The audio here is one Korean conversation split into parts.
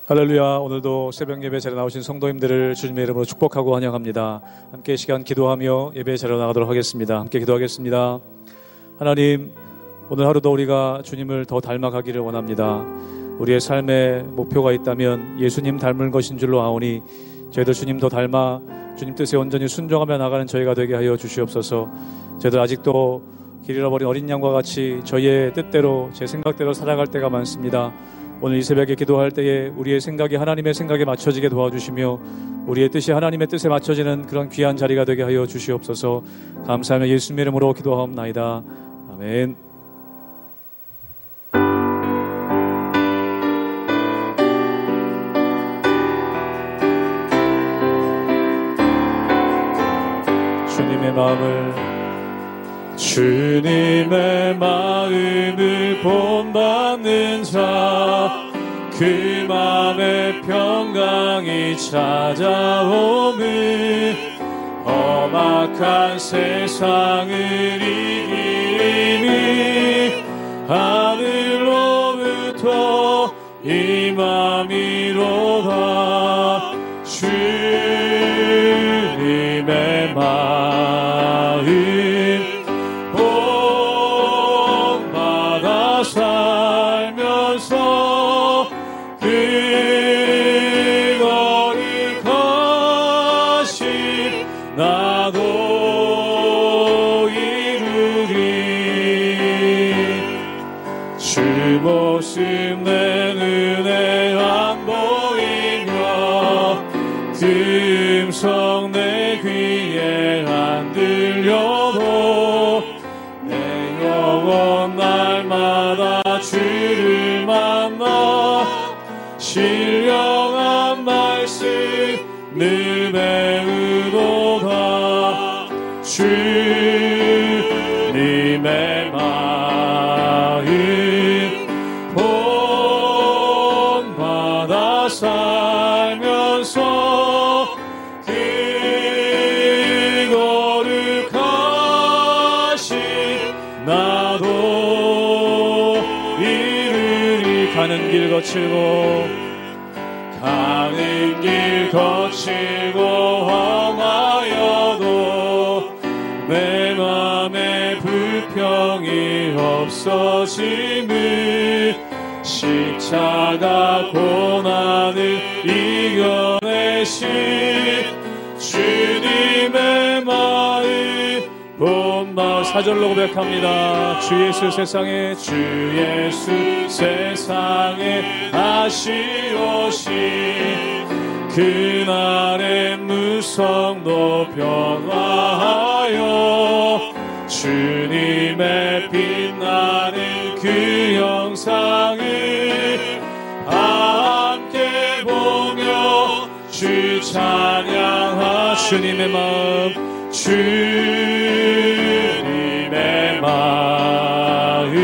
할렐루야. 오늘도 새벽 예배 자리에 나오신 성도님들을 주님의 이름으로 축복하고 환영합니다. 함께 시간 기도하며 예배 자리로 나가도록 하겠습니다. 함께 기도하겠습니다. 하나님, 오늘 하루도 우리가 주님을 더 닮아가기를 원합니다. 우리의 삶의 목표가 있다면 예수님 닮은 것인 줄로 아오니 저희들 주님 더 닮아 주님 뜻에 온전히 순종하며 나가는 저희가 되게 하여 주시옵소서. 저희들 아직도 길 잃어버린 어린 양과 같이 저희의 뜻대로 제 생각대로 살아갈 때가 많습니다. 오늘 이 새벽에 기도할 때에 우리의 생각이 하나님의 생각에 맞춰지게 도와주시며 우리의 뜻이 하나님의 뜻에 맞춰지는 그런 귀한 자리가 되게 하여 주시옵소서. 감사하며 예수님의 이름으로 기도하옵나이다. 아멘. 주님의 마음을 본받는 자, 그 마음에 평강이 찾아오면 험악한 세상을 이기니 하늘로부터 임함이로다. 주님의 마음 본받아 살면서 그 거룩하신 나도 이루리. 주 모습 내 눈에 안 보이며 그 음성 내 귀에 안 들려도 내 영혼 날마다 주를 만나 신령한 말씀을 배우도다. 주님의 마음 본받아 살면서 그 거룩하신 나도 이르리. 가는 길 거칠고 험하여도 내 맘에 불평이 없어짐을 십자가 고난을 이겨내신 주님의 마음 본받아. 사절로 고백합니다. 주 예수 세상에 아시오신 그날의 무성도 변화하여 주님의 빛나는 그 영상을 함께 보며 주 찬양하. 주님의 마음, 주님의 마음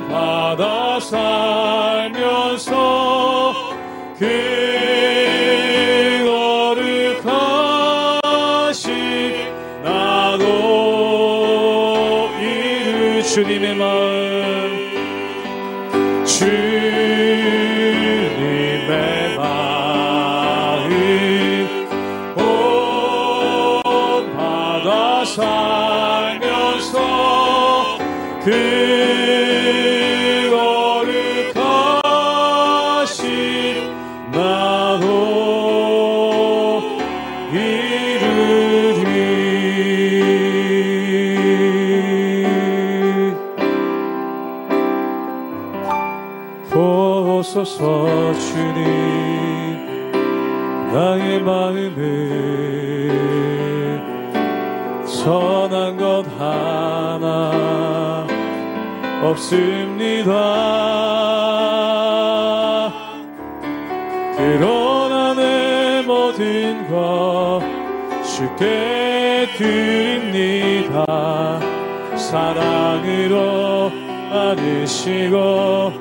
본받아 살면서 그 거룩하신 나도 이루. 주님의 마음, 주님의 마음 본받아 살면서 그 보소서. 주님, 나의 마음에 선한 것 하나 없습니다. 그러나 내 모든 것 주께 드립니다. 사랑으로 안으시고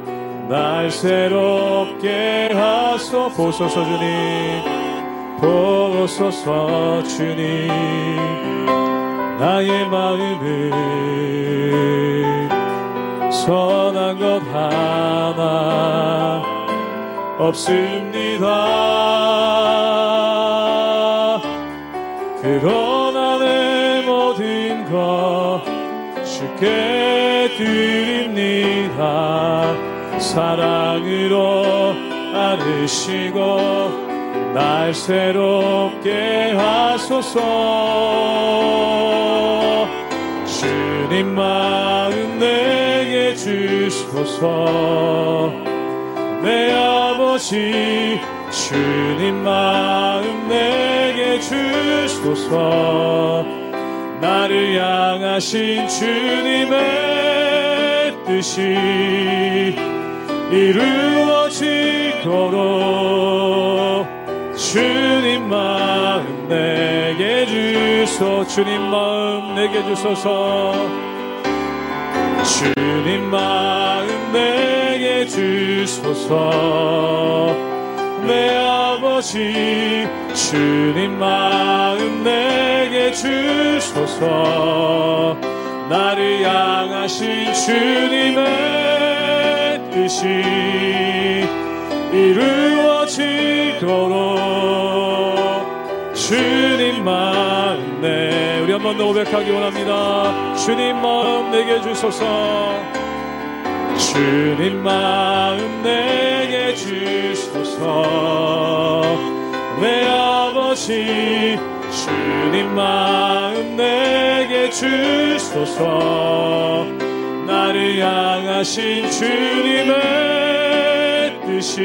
날 새롭게 하소. 보소서 주님, 보소서 주님, 나의 마음을 선한 것 하나 없습니다. 그러나 내 모든 것 주께 드립니다. 사랑으로 안으시고 날 새롭게 하소서. 주님 마음 내게 주소서. 내 아버지 주님 마음 내게 주소서. 나를 향하신 주님의 뜻이 이루어지도록 주님 마음 내게 주소. 주님 마음 내게 주소서. 주님 마음 내게 주소서. 내 아버지 주님 마음 내게 주소서. 나를 향하신 주님의 뜻이 이루어지도록 주님 마음 내 우리 한 번 더 고백하기 원합니다. 주님 마음 내게 주소서. 주님 마음 내게 주소서. 내 아버지 주님 마음 내게 주소서. 나를 향하신 주님의 뜻이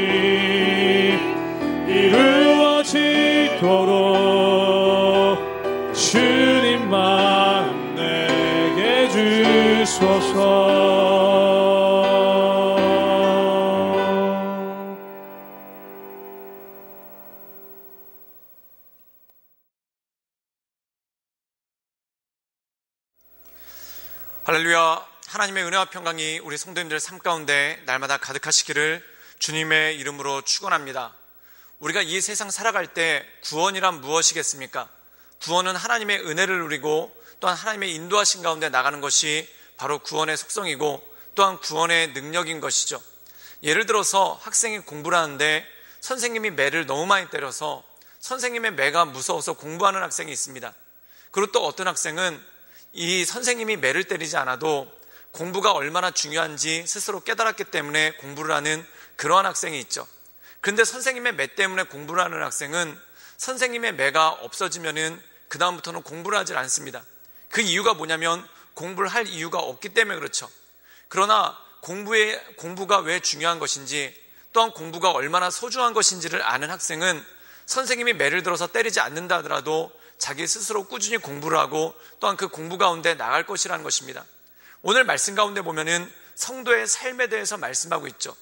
이루어지도록 주님 마음 내게 주소서. 할렐루야. 하나님의 은혜와 평강이 우리 성도님들 삶 가운데 날마다 가득하시기를 주님의 이름으로 축원합니다. 우리가 이 세상 살아갈 때 구원이란 무엇이겠습니까? 구원은 하나님의 은혜를 누리고 또한 하나님의 인도하신 가운데 나가는 것이 바로 구원의 속성이고 또한 구원의 능력인 것이죠. 예를 들어서 학생이 공부를 하는데 선생님이 매를 너무 많이 때려서 선생님의 매가 무서워서 공부하는 학생이 있습니다. 그리고 또 어떤 학생은 이 선생님이 매를 때리지 않아도 공부가 얼마나 중요한지 스스로 깨달았기 때문에 공부를 하는 그러한 학생이 있죠. 그런데 선생님의 매 때문에 공부를 하는 학생은 선생님의 매가 없어지면은 그 다음부터는 공부를 하질 않습니다. 그 이유가 뭐냐면 공부를 할 이유가 없기 때문에 그렇죠. 그러나 공부가 왜 중요한 것인지 또한 공부가 얼마나 소중한 것인지를 아는 학생은 선생님이 매를 들어서 때리지 않는다 하더라도 자기 스스로 꾸준히 공부를 하고 또한 그 공부 가운데 나갈 것이라는 것입니다. 오늘 말씀 가운데 보면은 성도의 삶에 대해서 말씀하고 있죠.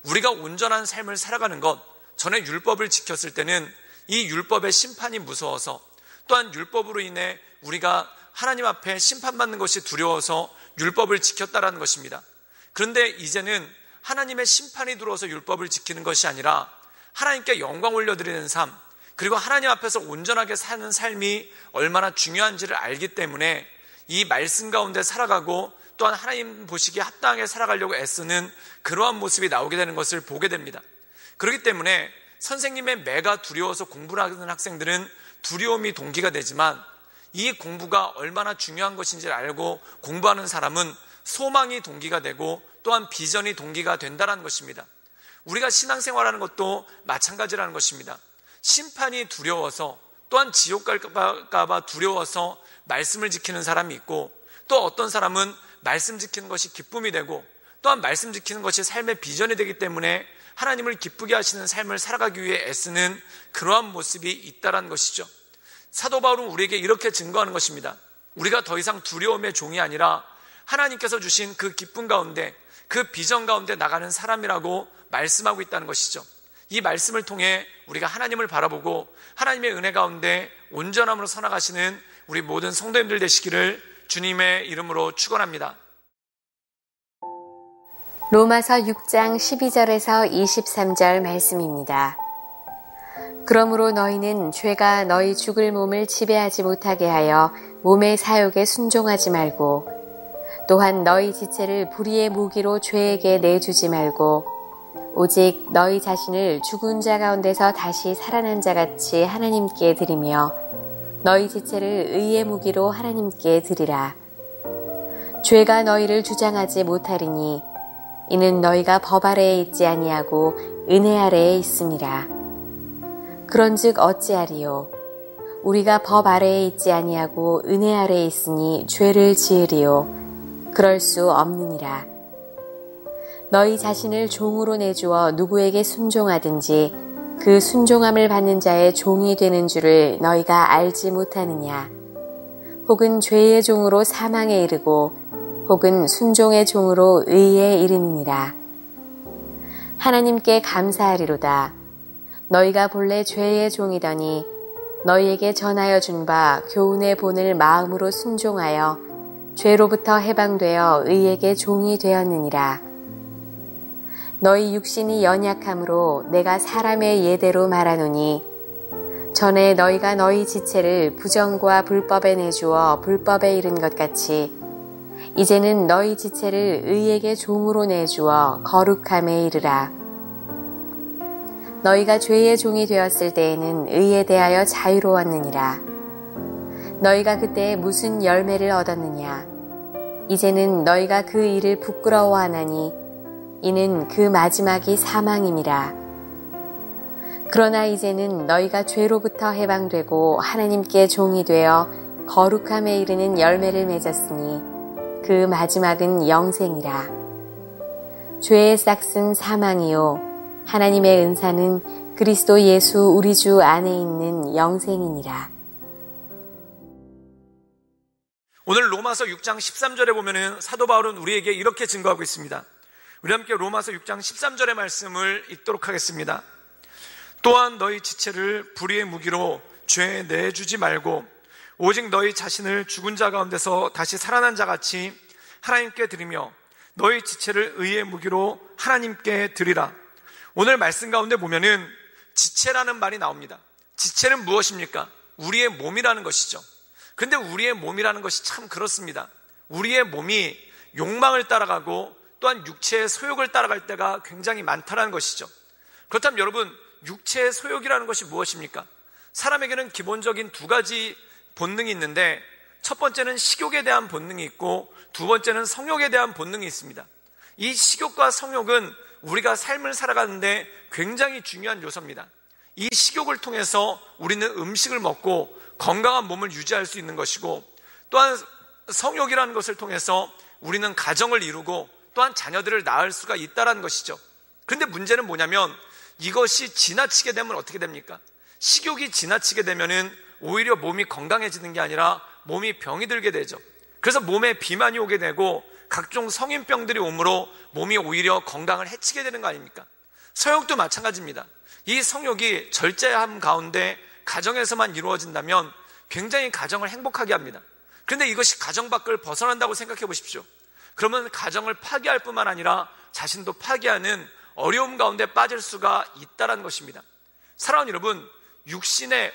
우리가 온전한 삶을 살아가는 것, 전에 율법을 지켰을 때는 이 율법의 심판이 무서워서 또한 율법으로 인해 우리가 하나님 앞에 심판받는 것이 두려워서 율법을 지켰다라는 것입니다. 그런데 이제는 하나님의 심판이 들어와서 율법을 지키는 것이 아니라 하나님께 영광 올려드리는 삶, 그리고 하나님 앞에서 온전하게 사는 삶이 얼마나 중요한지를 알기 때문에 이 말씀 가운데 살아가고 또한 하나님 보시기에 합당하게 살아가려고 애쓰는 그러한 모습이 나오게 되는 것을 보게 됩니다. 그렇기 때문에 선생님의 매가 두려워서 공부를 하는 학생들은 두려움이 동기가 되지만 이 공부가 얼마나 중요한 것인지를 알고 공부하는 사람은 소망이 동기가 되고 또한 비전이 동기가 된다는 것입니다. 우리가 신앙생활하는 것도 마찬가지라는 것입니다. 심판이 두려워서 또한 지옥 갈까 봐 두려워서 말씀을 지키는 사람이 있고 또 어떤 사람은 말씀 지키는 것이 기쁨이 되고 또한 말씀 지키는 것이 삶의 비전이 되기 때문에 하나님을 기쁘게 하시는 삶을 살아가기 위해 애쓰는 그러한 모습이 있다는 것이죠. 사도 바울은 우리에게 이렇게 증거하는 것입니다. 우리가 더 이상 두려움의 종이 아니라 하나님께서 주신 그 기쁨 가운데 그 비전 가운데 나가는 사람이라고 말씀하고 있다는 것이죠. 이 말씀을 통해 우리가 하나님을 바라보고 하나님의 은혜 가운데 온전함으로 살아가시는 우리 모든 성도님들 되시기를 주님의 이름으로 축원합니다. 로마서 6장 12절에서 23절 말씀입니다. 그러므로 너희는 죄가 너희 죽을 몸을 지배하지 못하게 하여 몸의 사욕에 순종하지 말고 또한 너희 지체를 불의의 무기로 죄에게 내주지 말고 오직 너희 자신을 죽은 자 가운데서 다시 살아난 자 같이 하나님께 드리며 너희 지체를 의의 무기로 하나님께 드리라. 죄가 너희를 주장하지 못하리니 이는 너희가 법 아래에 있지 아니하고 은혜 아래에 있음이라. 그런즉 어찌하리요? 우리가 법 아래에 있지 아니하고 은혜 아래에 있으니 죄를 지으리요? 그럴 수 없느니라. 너희 자신을 종으로 내주어 누구에게 순종하든지 그 순종함을 받는 자의 종이 되는 줄을 너희가 알지 못하느냐? 혹은 죄의 종으로 사망에 이르고 혹은 순종의 종으로 의에 이르느니라. 하나님께 감사하리로다. 너희가 본래 죄의 종이더니 너희에게 전하여 준 바 교훈의 본을 마음으로 순종하여 죄로부터 해방되어 의에게 종이 되었느니라. 너희 육신이 연약함으로 내가 사람의 예대로 말하노니 전에 너희가 너희 지체를 부정과 불법에 내주어 불법에 이른 것 같이 이제는 너희 지체를 의에게 종으로 내주어 거룩함에 이르라. 너희가 죄의 종이 되었을 때에는 의에 대하여 자유로웠느니라. 너희가 그때 무슨 열매를 얻었느냐? 이제는 너희가 그 일을 부끄러워하나니 이는 그 마지막이 사망임이라. 그러나 이제는 너희가 죄로부터 해방되고 하나님께 종이 되어 거룩함에 이르는 열매를 맺었으니 그 마지막은 영생이라. 죄의 싹은 사망이요 하나님의 은사는 그리스도 예수 우리 주 안에 있는 영생이니라. 오늘 로마서 6장 13절에 보면은 사도 바울은 우리에게 이렇게 증거하고 있습니다. 우리 함께 로마서 6장 13절의 말씀을 읽도록 하겠습니다. 또한 너희 지체를 불의의 무기로 죄에 내주지 말고 오직 너희 자신을 죽은 자 가운데서 다시 살아난 자 같이 하나님께 드리며 너희 지체를 의의 무기로 하나님께 드리라. 오늘 말씀 가운데 보면은 지체라는 말이 나옵니다. 지체는 무엇입니까? 우리의 몸이라는 것이죠. 근데 우리의 몸이라는 것이 참 그렇습니다. 우리의 몸이 욕망을 따라가고 또한 육체의 소욕을 따라갈 때가 굉장히 많다는 것이죠. 그렇다면 여러분, 육체의 소욕이라는 것이 무엇입니까? 사람에게는 기본적인 두 가지 본능이 있는데 첫 번째는 식욕에 대한 본능이 있고 두 번째는 성욕에 대한 본능이 있습니다. 이 식욕과 성욕은 우리가 삶을 살아가는데 굉장히 중요한 요소입니다. 이 식욕을 통해서 우리는 음식을 먹고 건강한 몸을 유지할 수 있는 것이고 또한 성욕이라는 것을 통해서 우리는 가정을 이루고 또한 자녀들을 낳을 수가 있다는 것이죠. 그런데 문제는 뭐냐면 이것이 지나치게 되면 어떻게 됩니까? 식욕이 지나치게 되면은 오히려 몸이 건강해지는 게 아니라 몸이 병이 들게 되죠. 그래서 몸에 비만이 오게 되고 각종 성인병들이 오므로 몸이 오히려 건강을 해치게 되는 거 아닙니까? 성욕도 마찬가지입니다. 이 성욕이 절제함 가운데 가정에서만 이루어진다면 굉장히 가정을 행복하게 합니다. 그런데 이것이 가정 밖을 벗어난다고 생각해 보십시오. 그러면 가정을 파괴할 뿐만 아니라 자신도 파괴하는 어려움 가운데 빠질 수가 있다는 것입니다. 사랑하는 여러분,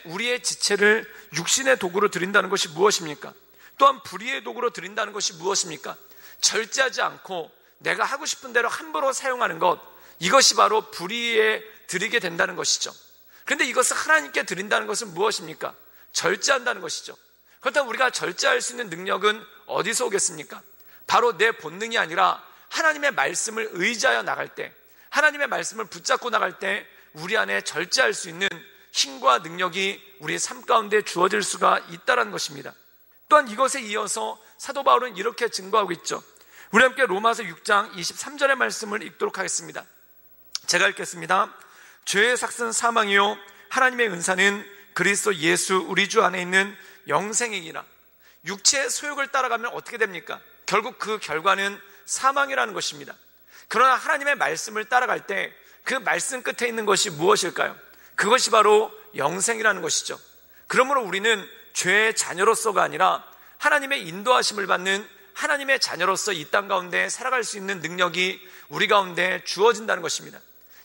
우리의 지체를 육신의 도구로 드린다는 것이 무엇입니까? 또한 불의의 도구로 드린다는 것이 무엇입니까? 절제하지 않고 내가 하고 싶은 대로 함부로 사용하는 것, 이것이 바로 불의에 드리게 된다는 것이죠. 그런데 이것을 하나님께 드린다는 것은 무엇입니까? 절제한다는 것이죠. 그렇다면 우리가 절제할 수 있는 능력은 어디서 오겠습니까? 바로 내 본능이 아니라 하나님의 말씀을 의지하여 나갈 때, 하나님의 말씀을 붙잡고 나갈 때 우리 안에 절제할 수 있는 힘과 능력이 우리의 삶 가운데 주어질 수가 있다는 것입니다. 또한 이것에 이어서 사도 바울은 이렇게 증거하고 있죠. 우리 함께 로마서 6장 23절의 말씀을 읽도록 하겠습니다. 제가 읽겠습니다. 죄의 삭은 사망이요 하나님의 은사는 그리스도 예수 우리 주 안에 있는 영생이니라. 육체의 소욕을 따라가면 어떻게 됩니까? 결국 그 결과는 사망이라는 것입니다. 그러나 하나님의 말씀을 따라갈 때 그 말씀 끝에 있는 것이 무엇일까요? 그것이 바로 영생이라는 것이죠. 그러므로 우리는 죄의 자녀로서가 아니라 하나님의 인도하심을 받는 하나님의 자녀로서 이 땅 가운데 살아갈 수 있는 능력이 우리 가운데 주어진다는 것입니다.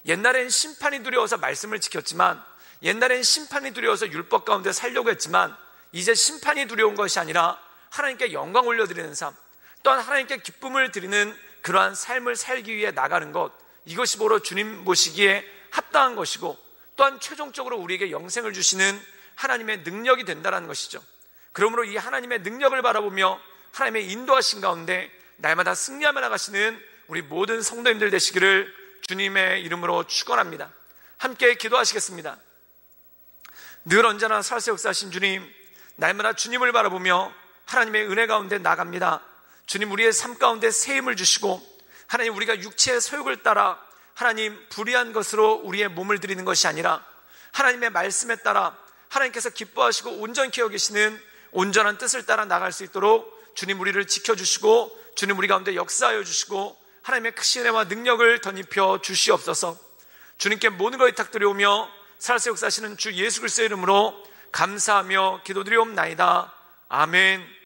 옛날엔 심판이 두려워서 말씀을 지켰지만, 옛날엔 심판이 두려워서 율법 가운데 살려고 했지만, 이제 심판이 두려운 것이 아니라 하나님께 영광 올려드리는 삶, 또한 하나님께 기쁨을 드리는 그러한 삶을 살기 위해 나가는 것, 이것이 바로 주님 모시기에 합당한 것이고, 또한 최종적으로 우리에게 영생을 주시는 하나님의 능력이 된다는 것이죠. 그러므로 이 하나님의 능력을 바라보며 하나님의 인도하신 가운데 날마다 승리하며 나가시는 우리 모든 성도님들 되시기를 주님의 이름으로 축원합니다. 함께 기도하시겠습니다. 늘 언제나 살아서 역사하신 주님, 날마다 주님을 바라보며 하나님의 은혜 가운데 나갑니다. 주님, 우리의 삶 가운데 새 힘을 주시고, 하나님, 우리가 육체의 소욕을 따라 하나님 불의한 것으로 우리의 몸을 드리는 것이 아니라 하나님의 말씀에 따라 하나님께서 기뻐하시고 온전케 여기시는 온전한 뜻을 따라 나갈 수 있도록 주님 우리를 지켜주시고, 주님 우리 가운데 역사하여 주시고, 하나님의 크신 은혜와 능력을 덧입혀 주시옵소서. 주님께 모든 걸 부탁드리오며 살아서 역사하시는 주 예수 그리스도의 이름으로 감사하며 기도드리옵나이다. 아멘.